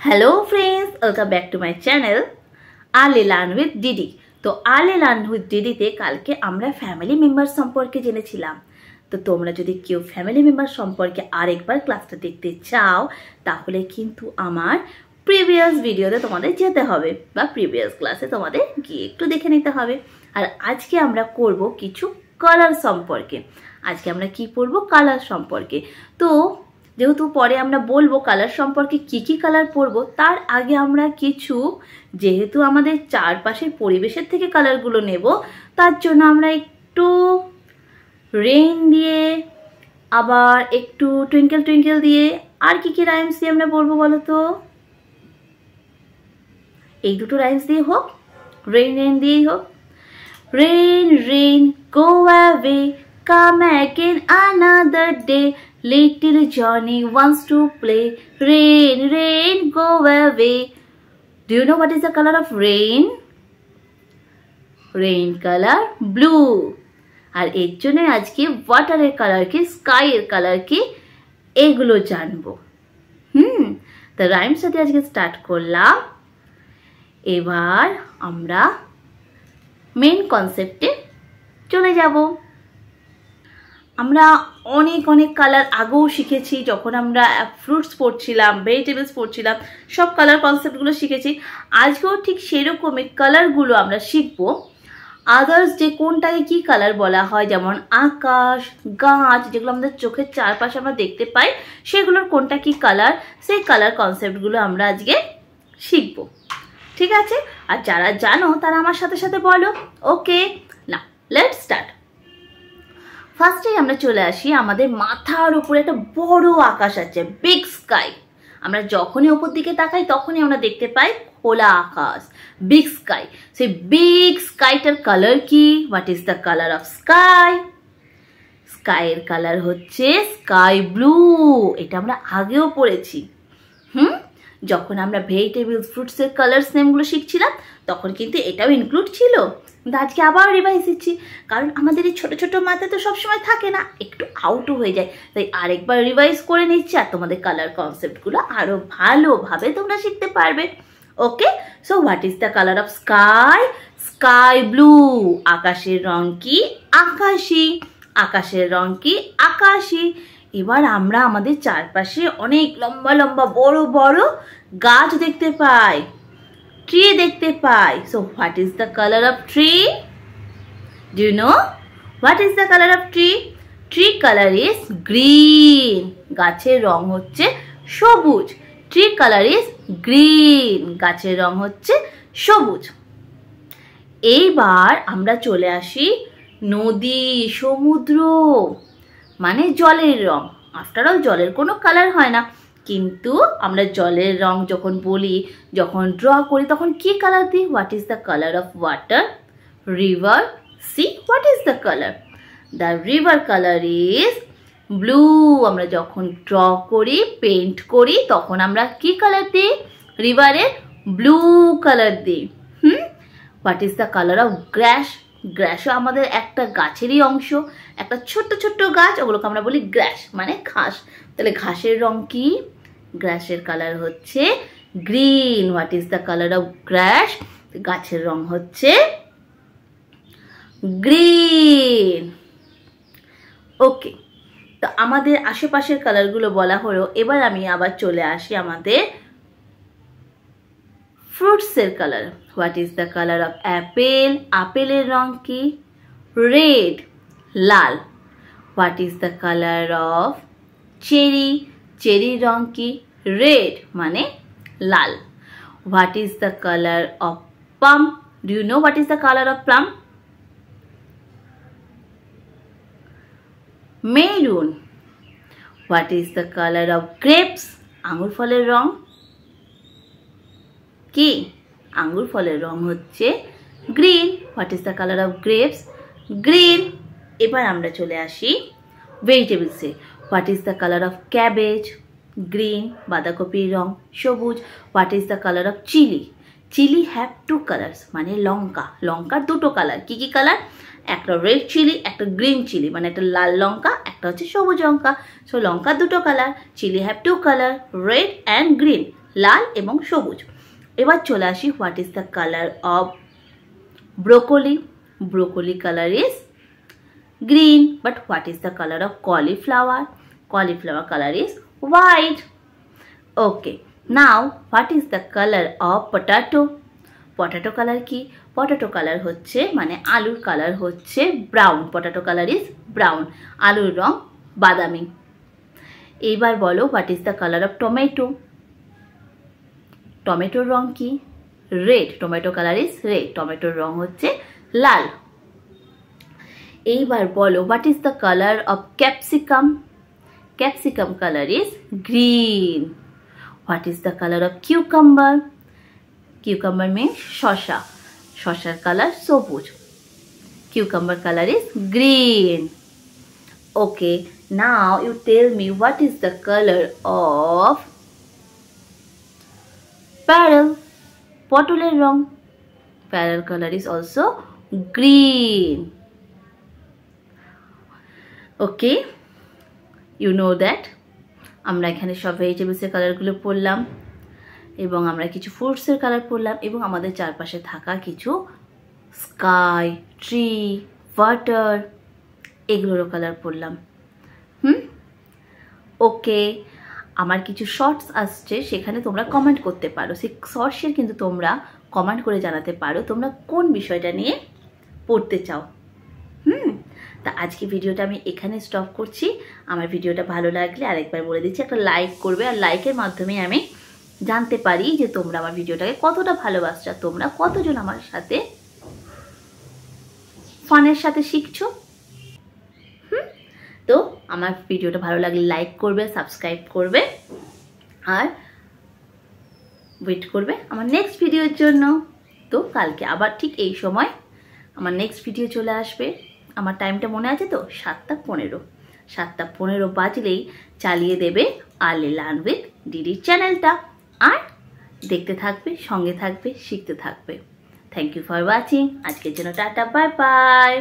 Hello friends, welcome back to my channel early learn with DD. तो early learn with ডিডিতে কালকে আমরা family member সম্পর্কে জেনেছিলাম। তো তোমরা যদি কেউ ফ্যামিলি মেম্বার সম্পর্কে আরেকবার ক্লাসটা দেখতে চাও তাহলে কিন্তু আমার প্রিভিয়াস ভিডিওতে তোমাদের যেতে হবে বা প্রিভিয়াস ক্লাসে তোমাদের গিয়ে একটু দেখে নিতে হবে। আর আজকে আমরা করব কিছু কালার সম্পর্কে। আজকে আমরা কি পড়বো? কালার সম্পর্কে। তো যেহেতু পরে আমরা বলবো কালার সম্পর্কে কি কি কালার পরবো, তার আগে আমরা কিছু যেহেতু আমাদের চারপাশের পরিবেশের থেকে কালারগুলো নেব, তার জন্য আমরা একটু রেইন দিয়ে আবার একটু টুইঙ্কেল টুইঙ্কেল দিয়ে আর কি কি রাইমস দিয়ে আমরা বলবো বলো তো? এই দুটো রাইমস দিয়ে হোক, রেইন রেইন দিয়েই হোক। Rain rain go away, come again another day, little Johnny wants to play, rain rain go away. Do you know what is the color of rain? Rain color blue. আর এর জন্য আজকে ওয়াটারের colour কি, sky এর colour কি, এগুলো জানবো। তো rhyme সাথে আজকে স্টার্ট করলাম। এবার আমরা মেইন কনসেপ্টে চলে যাব। আমরা অনেক অনেক কালার আগেও শিখেছি, যখন আমরা ফ্রুটস পড়ছিলাম, ভেজিটেবলস পড়ছিলাম, সব কালার কনসেপ্টগুলো শিখেছি। আজকেও ঠিক সেরকমই কালারগুলো আমরা শিখবো। আদার্স যে কোনটাকে কি কালার বলা হয়, যেমন আকাশ, গাছ, যেগুলো আমাদের চোখের চারপাশে আমরা দেখতে পাই, সেগুলোর কোনটা কি কালার, সেই কালার কনসেপ্টগুলো আমরা আজকে শিখবো। ঠিক আছে? আর যারা জানো তারা আমার সাথে সাথে বলো। ওকে, না লেটস স্টার্ট। ফার্স্টেই আমরা চলে আসি, আমাদের মাথার উপরে একটা বড় আকাশ আছে, বিগ স্কাই। আমরা যখনই ওপর দিকে তাকাই তখনই আমরা দেখতে পাই খোলা আকাশ, বিগ স্কাই। সেই বিগ স্কাইটার কালার কি? What is the colour of sky? স্কাইয়ের কালার হচ্ছে স্কাই ব্লু। এটা আমরা আগেও পড়েছি। যখন আমরা ভেজিটেবলস, ফ্রুটসের কালার্স নেমগুলো শিখছিলাম তখন কিন্তু এটাও ইনক্লুড ছিল। কিন্তু আজকে আবার রিভাইজ দিচ্ছি, কারণ আমাদের এই ছোটো ছোটো মাথায় তো সবসময় থাকে না, একটু আউটও হয়ে যায়, তাই আরেকবার রিভাইজ করে নিচ্ছি। আর তোমাদের কালার কনসেপ্টগুলো আরও ভালোভাবে তোমরা শিখতে পারবে। Okay, so what is the colour of sky? Sky blue. আকাশের রং কি? আকাশি। আকাশের রং কি? আকাশি। এবার আমরা আমাদের চারপাশে অনেক লম্বা লম্বা বড় বড় গাছ দেখতে পাই, ট্রি দেখতে পাই। So what is the colour of tree? Do you know what is the colour of tree? Tree colour is green. গাছের রং হচ্ছে সবুজ। Tree colour is green. গাছের রং হচ্ছে সবুজ। এইবার আমরা চলে আসি নদী, সমুদ্র, মানে জলের রং। আফটার অল জলের কোনো কালার হয় না, কিন্তু আমরা জলের রং যখন বলি, যখন ড্র করি, তখন কি কালার দিই? What is the colour of water? River, sea. What is the colour? The river colour is blue. আমরা যখন ড্র করি, পেইন্ট করি, তখন আমরা কি কালার দিই? রিভারের ব্লু কালার দিই। What is the colour of grass? গ্রাসও আমাদের একটা গাছেরই অংশ, একটা ছোট্ট ছোট্ট গাছ, ওগুলোকে আমরা বলি গ্রাস, মানে ঘাস। তাহলে ঘাসের রং কি? গ্রাসের কালার হচ্ছে green. What is the colour of grass? গাছের রং হচ্ছে গ্রিন। ওকে, তো আমাদের আশেপাশের কালারগুলো বলা হলো। এবার আমি আবার চলে আসি আমাদের ফ্রুটসের colour. What is the colour of apple? আপেলের রং কি? রেড, লাল। What is the colour of cherry? চেরির রং কি? রেড, মানে লাল। What is the colour of plum? Do you know what is the colour of plum? Maroon. What is the colour of grapes? আঙুর ফলের রং কি? আঙ্গুর ফলের রং হচ্ছে green. What is the colour of grapes? Green. এবার আমরা চলে আসি ভেজিটেবলসে। What is the colour of cabbage? Green. বাঁধাকপির রং সবুজ। What is the colour of chilli? Chilli have two colours, মানে লঙ্কা। লঙ্কার দুটো কালার। কি কি কালার? একটা রেড চিলি, একটা গ্রিন চিলি, মানে একটা লাল লঙ্কা, একটা হচ্ছে সবুজ লঙ্কা। সো লঙ্কার দুটো colour. Chilli have two colour, red and green. লাল এবং সবুজ। এবার চলে আসি, what is the colour of broccoli? Broccoli colour is green. But what is the color of cauliflower? Cauliflower color is white. Okay, now what is the color of potato? Potato color কি? Potato color হচ্ছে মানে আলুর colour হচ্ছে brown. Potato color is brown. আলুর রং বাদামি। এইবার বলো, what is the color of tomato? টমেটোর রং কি? Red. Tomato colour is red. টমেটোর রং হচ্ছে লাল। এইবার বলো, what is the color of capsicum? Capsicum color is green. What is the color of cucumber? Cucumber means শসা। শসার কালার সবুজ। Cucumber color is green. Okay, now you tell me what is the color of parrot? পটলের রং। Parrot color is also green. Okay, you know that আমরা এখানে সব ভেজিটেবলসের কালারগুলো পড়লাম এবং আমরা কিছু ফ্রুটসের কালার পড়লাম এবং আমাদের চারপাশে থাকা কিছু স্কাই, ট্রি, ওয়াটার এগুলোরও কালার পড়লাম। ওকে, আমার কিছু শর্টস আসছে, সেখানে তোমরা কমেন্ট করতে পারো। সেই শর্টসের কিন্তু তোমরা কমেন্ট করে জানাতে পারো তোমরা কোন বিষয়টা নিয়ে পড়তে চাও। তা আজকে ভিডিওটা আমি এখানে স্টপ করছি। আমার ভিডিওটা ভালো লাগলে আরেকবার বলে দিচ্ছি, একটা লাইক করবে। আর লাইকের মাধ্যমে আমি জানতে পারি যে তোমরা আমার ভিডিওটাকে কতটা ভালোবাসছো, তোমরা কতজন আমার সাথে ফানের সাথে শিখছো। তো আমার ভিডিওটা ভালো লাগলে লাইক করবে, সাবস্ক্রাইব করবে আর ওয়েট করবে আমার নেক্সট ভিডিওর জন্য। তো কালকে আবার ঠিক এই সময় আমার নেক্সট ভিডিও চলে আসবে। আমার টাইমটা মনে আছে তো, 7:15। 7:15 বাজলেই চালিয়ে দেবে আর্লি লার্ন উইথ ডিডি চ্যানেলটা। আর দেখতে থাকবে, সঙ্গে থাকবে, শিখতে থাকবে। Thank you for watching. আজকের জন্য টাটা, বাই বাই।